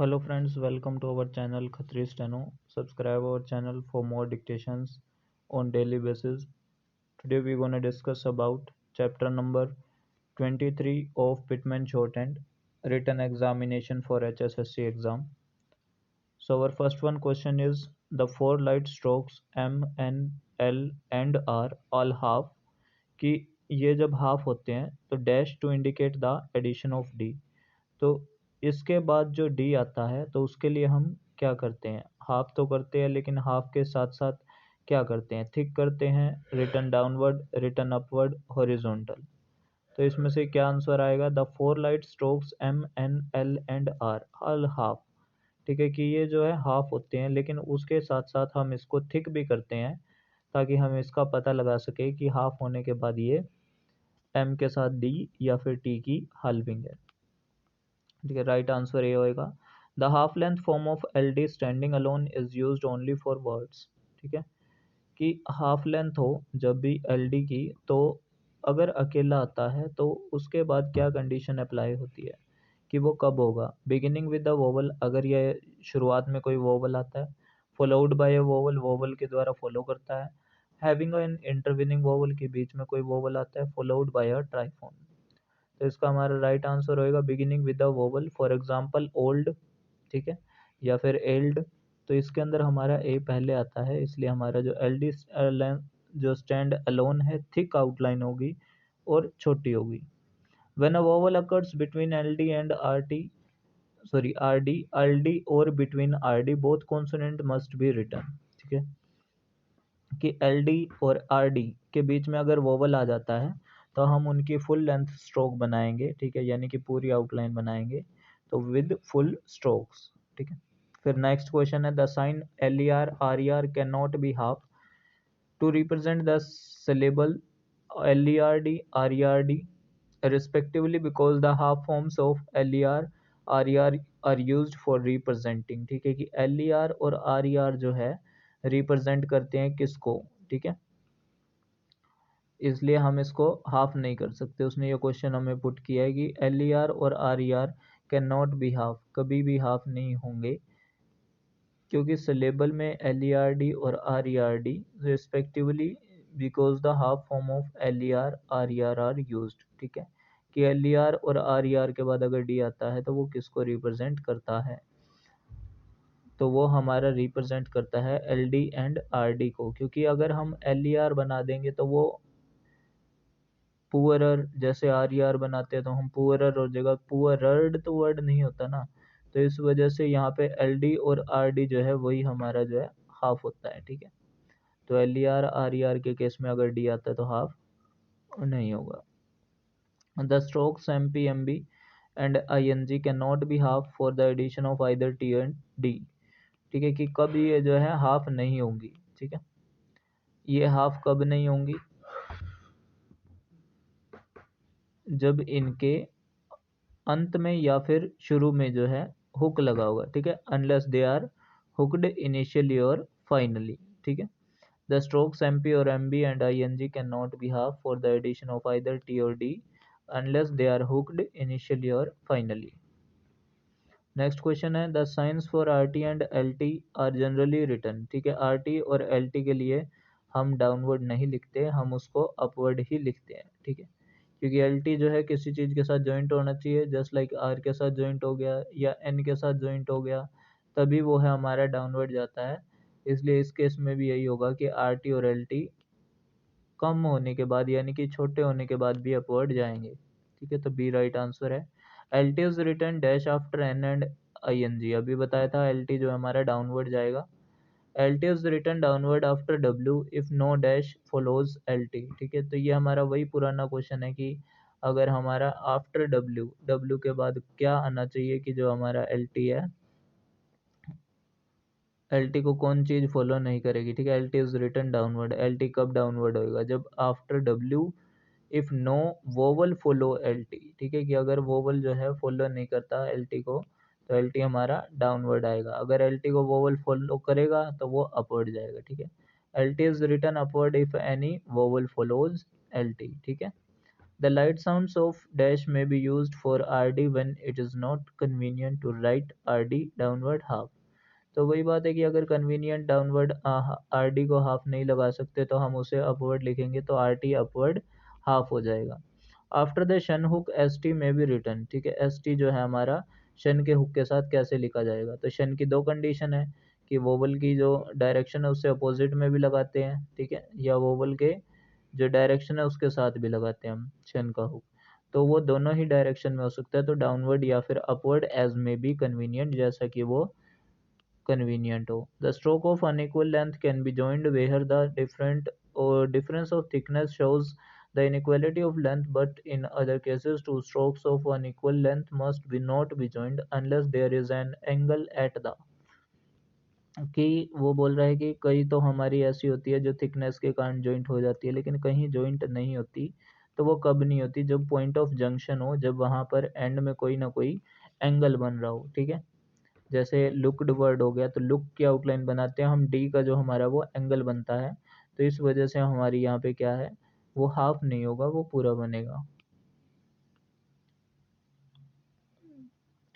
Hello friends, welcome to our channel Khatri Steno. Subscribe our channel for more dictations on daily basis. Today we're going to discuss about chapter number 23 of Pitman Shorthand, written examination for HSSC exam. So our first one question is, the four light strokes M, N, L and R all half कि ये जब half होते हैं तो dash to indicate the addition of D. तो इसके बाद जो डी आता है तो उसके लिए हम क्या करते हैं, हाफ तो करते हैं लेकिन हाफ के साथ साथ क्या करते हैं, थिक करते हैं, return downward, return upward, horizontal. तो इसमें से क्या आंसर आएगा, the four light strokes M N L and R all half. ठीक है कि ये जो है हाफ होते हैं लेकिन उसके साथ साथ हम इसको थिक भी करते हैं ताकि हम इसका पता लगा सके कि हाफ होने के बाद ये एम के साथ डी या फिर टी की हाल्विंग है। ठीक है, राइट आंसर ये होएगा। The half length form of L D standing alone is used only for words. ठीक है कि हाफ लेंथ हो जब भी एल डी की, तो अगर अकेला आता है तो उसके बाद क्या कंडीशन अप्लाई होती है कि वो कब होगा, बिगिनिंग विद द वोवल, अगर ये शुरुआत में कोई वोवल आता है, followed by A vowel, vowel के द्वारा फॉलो करता है, हैविंग एन इंटरविनिंग वोवल, के बीच में कोई वोवल आता है, फॉलोड बाय अ ट्राइफोन। तो इसका हमारा राइट आंसर होएगा beginning with the vowel, for example old, ठीक है, या फिर एल्ड। तो इसके अंदर हमारा ए पहले आता है, इसलिए हमारा जो एल डी जो स्टैंड अलोन है, थिक आउटलाइन होगी और छोटी होगी। When a vowel occurs between L D and R T, sorry R D और between R D, both consonant must be written. ठीक है कि एल डी और आर डी के बीच में अगर वोवल आ जाता है तो हम उनकी फुल लेंथ स्ट्रोक बनाएंगे। ठीक है, यानी कि पूरी आउटलाइन बनाएंगे तो विद फुल स्ट्रोक्स। ठीक है, फिर नेक्स्ट क्वेश्चन है, the sign L E R can not be half to represent the syllable LERD, RERD respectively because the half forms of LER, RER are used for representing। ठीक है कि LER और RER जो है represent करते हैं किसको। ठीक है, इसलिए हम इसको हाफ नहीं कर सकते। उसने ये क्वेश्चन हमें पुट किया है कि LER और RER can not be half, कभी भी हाफ नहीं होंगे क्योंकि सिलेबल में LERD और RERD respectively because the half form of LER RER are used. ठीक है कि LER और RER के बाद अगर डी आता है तो वो किसको रिप्रेजेंट करता है, तो वो हमारा रिप्रेजेंट करता है LD एंड RD को। क्योंकि अगर हम LER बना देंगे तो वो पुअरर, जैसे RER बनाते हैं तो हम पुअरर और जगह पुअरर्ड तो वर्ड नहीं होता ना, तो इस वजह से यहाँ पे LD और RD जो है वही हमारा जो है हाफ होता है। ठीक है, तो LER RER के केस में अगर डी आता है तो हाफ नहीं होगा। The strokes MP MB and ING can not be half for the addition of either T and D। ठीक है कि कब ये जो है हाफ नहीं होंगी। ठीक है, ये हाफ कब नहीं होंगी, जब इनके अंत में या फिर शुरू में जो है हुक लगा होगा। ठीक है, unless they are hooked initially और फाइनली। ठीक है, द स्ट्रोक्स MP और MB and ING can not be half for the addition of either T और D unless they are hooked initially और फाइनली। नेक्स्ट क्वेश्चन है, the signs for RT and LT are generally written. ठीक है, RT और LT के लिए हम downward नहीं लिखते, हम उसको अपवर्ड ही लिखते हैं। ठीक है, क्योंकि LT जो है किसी चीज़ के साथ जॉइंट होना चाहिए, जस्ट लाइक R के साथ जॉइंट हो गया या N के साथ जॉइंट हो गया, तभी वो है हमारा डाउनवर्ड जाता है। इसलिए इस केस में भी यही होगा कि RT और LT कम होने के बाद यानी कि छोटे होने के बाद भी अपवर्ड जाएंगे। ठीक है, तो बी राइट आंसर है। L T is return dash after N and I N G, अभी बताया था एल टी जो हमारा डाउनवर्ड जाएगा। L T is return downward after W if no dash follows L T. ठीक है, तो ये हमारा वही पुराना क्वेश्चन है कि अगर हमारा आफ्टर डब्ल्यू, डब्ल्यू के बाद क्या आना चाहिए कि जो हमारा एल टी है, एल टी को कौन चीज़ फॉलो नहीं करेगी। ठीक है, L T is return downward, L T कब डाउनवर्ड होएगा, जब after W if no vowel follow L T. ठीक है कि अगर वोवल जो है फॉलो नहीं करता एल टी को तो एल टी हमारा डाउनवर्ड आएगा, अगर एल टी को वोवल फॉलो करेगा तो वो अपवर्ड जाएगा। ठीक है, L T is return upward if any vowel follows L T. ठीक है, The light sounds of dash may be used for RD when it is not convenient to write RD downward half. तो वही बात है कि अगर convenient downward RD को half नहीं लगा सकते तो हम उसे अपवर्ड लिखेंगे तो RT अपवर्ड हाफ हो जाएगा. आफ्टर द शन हुक ST में भी रिटर्न. ठीक है, ST जो है हमारा शन के हुक के साथ कैसे लिखा जाएगा. तो शन की दो कंडीशन है कि वोवल की जो डायरेक्शन है उससे अपोजिट में भी लगाते हैं, ठीक है, या वोवल के जो डायरेक्शन है उसके साथ भी लगाते हैं हम शन का हुक. तो वो दोनों ही डायरेक्शन में हो सकता है, तो डाउनवर्ड या फिर अपवर्ड एज में बी कन्वीनियंट, जैसा कि वो convenient हो. The stroke of unequal length can be joined where the different or difference of thickness shows the inequality of length, but in other cases two strokes of unequal length must be not be joined unless there is an angle at the. कि वो बोल रहा है कि कई तो हमारी ऐसी होती है जो थिकनेस के कारण जॉइंट हो जाती है, लेकिन कहीं जॉइंट नहीं होती. तो वो कब नहीं होती, जब पॉइंट ऑफ जंक्शन हो, जब वहाँ पर एंड में कोई ना कोई एंगल बन रहा हो. ठीक है, जैसे लुक्ड वर्ड हो गया, तो लुक की आउटलाइन बनाते हैं हम, डी का जो हमारा वो एंगल बनता है, तो इस वजह से हमारी यहाँ पे क्या है, वो हाफ नहीं होगा, वो पूरा बनेगा.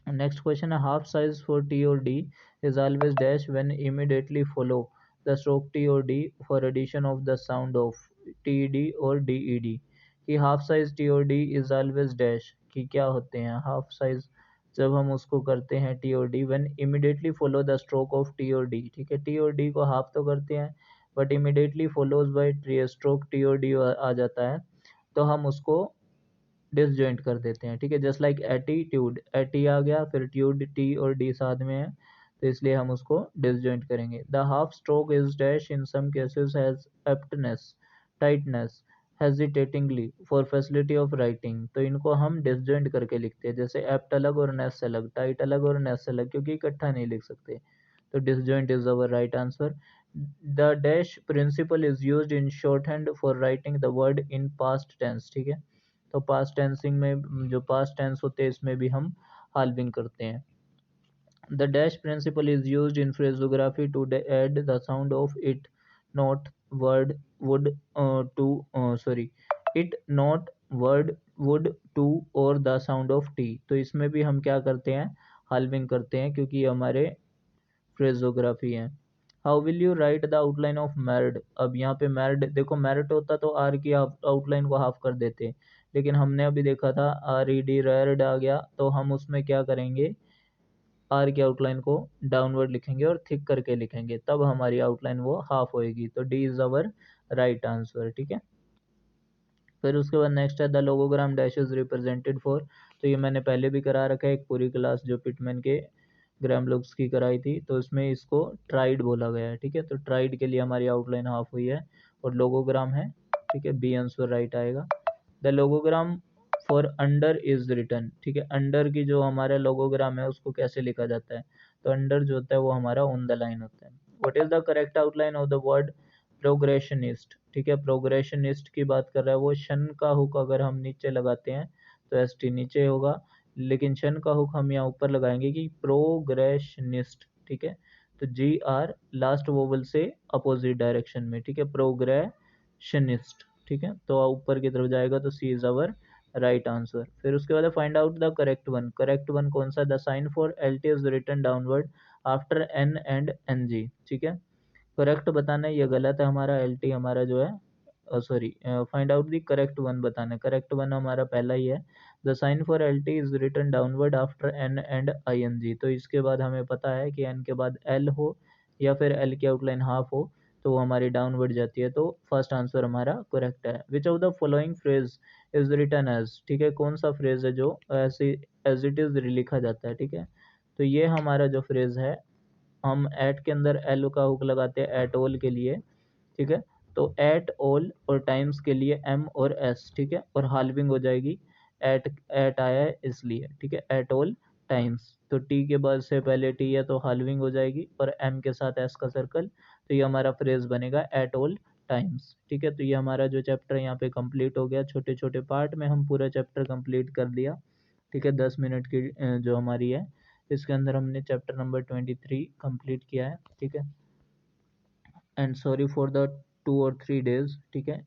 नेक्स्ट क्वेश्चन है, हाफ साइज फॉर टी और D is always dash when immediately follow the stroke T और D for addition of the sound of T D और डी ई डी. कि हाफ साइज टी और D is always dash, कि क्या होते हैं half size जब हम उसको करते हैं टी और D, when immediately follow the stroke of T और डी. ठीक है, टी और डी को हाफ तो करते हैं, but immediately follows bye stroke T और डी आ जाता है, तो हम उसको डिसजॉइंट कर देते हैं. ठीक है, जस्ट लाइक एटीट्यूड, एटी आ गया, फिर ट्यूड टी और डी साथ में है, तो इसलिए हम उसको डिसजॉइंट करेंगे. The half stroke is dash in some cases has aptness, tightness, hesitatingly for facility of writing. तो इनको हम डिसजॉइंट करके लिखते हैं, जैसे एप्ट अलग और नेस अलग, टाइट अलग और नेस अलग, क्योंकि इकट्ठा नहीं लिख सकते. तो disjoint is our right answer. The dash principle is used in shorthand for writing the word in past tense. ठीक है, तो पास्ट टेंसिंग में जो पास्ट टेंस होते हैं इसमें भी हम हाल्विंग करते हैं. The dash principle is used in phraseography to add the sound of it, not, word, would, to, sorry, it, not, word, would, to और द साउंड ऑफ टी. तो इसमें भी हम क्या करते हैं, हाल्विंग करते हैं, क्योंकि ये हमारे फ्रेजोग्राफी है. How will you right the outline of married. अब यहाँ पे मैरिड देखो, मैरिट होता तो आर की आउटलाइन को हाफ कर देते, लेकिन हमने अभी देखा था आर ई डी रेयर्ड आ गया, तो हम उसमें क्या करेंगे, आर की आउटलाइन को डाउनवर्ड लिखेंगे और थिक करके लिखेंगे, तब हमारी आउटलाइन वो हाफ होएगी. तो D is our right answer. ठीक है, फिर उसके बाद नेक्स्ट है the logogram dash is represented for. तो ये मैंने पहले भी करा रखा है, एक पूरी क्लास जो पिटमैन के ग्राम लुक्स की कराई थी, तो इसमें इसको ट्राइड बोला गया है. ठीक है, तो ट्राइड के लिए हमारी आउटलाइन हाफ हुई है और लोगोग्राम है. ठीक है, बी आंसर राइट आएगा. The logogram for under is return. ठीक है, अंडर की जो हमारा लोगोग्राम है उसको कैसे लिखा जाता है, तो अंडर जो होता है वो हमारा ऑन द लाइन होता है. What is the correct outline of the word progressionist. ठीक है, प्रोग्रेशनिस्ट की बात कर रहा है वो. शन का हुक अगर हम नीचे लगाते हैं तो एस टी नीचे होगा, लेकिन शन का हुक हम यहाँ ऊपर लगाएंगे कि प्रोग्रेशनिस्ट. ठीक है, तो जी आर लास्ट वोवल से अपोजिट डायरेक्शन में. ठीक है, प्रोग्रेशनिस्ट. ठीक है, तो ऊपर की तरफ जाएगा, तो C is our right answer. फिर उसके बाद find out the correct one. Correct one कौन सा, the sign for L T is written downward after N and N G. ठीक है, करेक्ट बताना है, ये गलत है हमारा, एल टी हमारा जो है, sorry, find out the correct one बताना है. करेक्ट वन हमारा पहला ही है, the sign for L T is written downward after N and I N G. तो इसके बाद हमें पता है कि एन के बाद एल हो या फिर एल की आउटलाइन हाफ हो तो वो हमारी डाउनवर्ड जाती है. तो फर्स्ट आंसर हमारा करेक्ट है. Which of the following phrase is written as. ठीक है, कौन सा फ्रेज है जो ऐसे एज इट इज लिखा जाता है. ठीक है, तो ये हमारा जो फ्रेज है, हम एट के अंदर एल का हुक लगाते हैं एट ऑल के लिए. ठीक है, तो एट ऑल और टाइम्स के लिए एम और एस. ठीक है, और हाल्विंग हो जाएगी, एट एट आया है इसलिए. ठीक है, एट ऑल टाइम्स, तो टी के बाद से पहले टी है तो हाल्विंग हो जाएगी, और एम के साथ एस का सर्कल, तो ये हमारा फ्रेज बनेगा एट ऑल टाइम्स. ठीक है, तो ये हमारा जो चैप्टर यहाँ पे कंप्लीट हो गया, छोटे छोटे पार्ट में हम पूरा चैप्टर कंप्लीट कर लिया. ठीक है, 10 मिनट की जो हमारी है, इसके अंदर हमने चैप्टर नंबर 23 कंप्लीट किया है. ठीक है, एंड सॉरी फॉर द 2 और 3 डेज. ठीक है,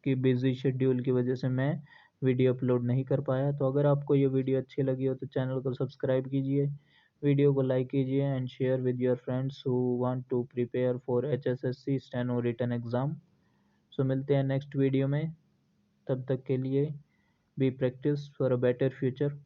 कि बिजी शेड्यूल की वजह से मैं वीडियो अपलोड नहीं कर पाया। तो अगर आपको ये वीडियो अच्छी लगी हो तो चैनल को सब्सक्राइब कीजिए, वीडियो को लाइक कीजिए and share with your friends who want to prepare for HSSC steno written exam. So मिलते हैं नेक्स्ट वीडियो में, तब तक के लिए be practice for a better future.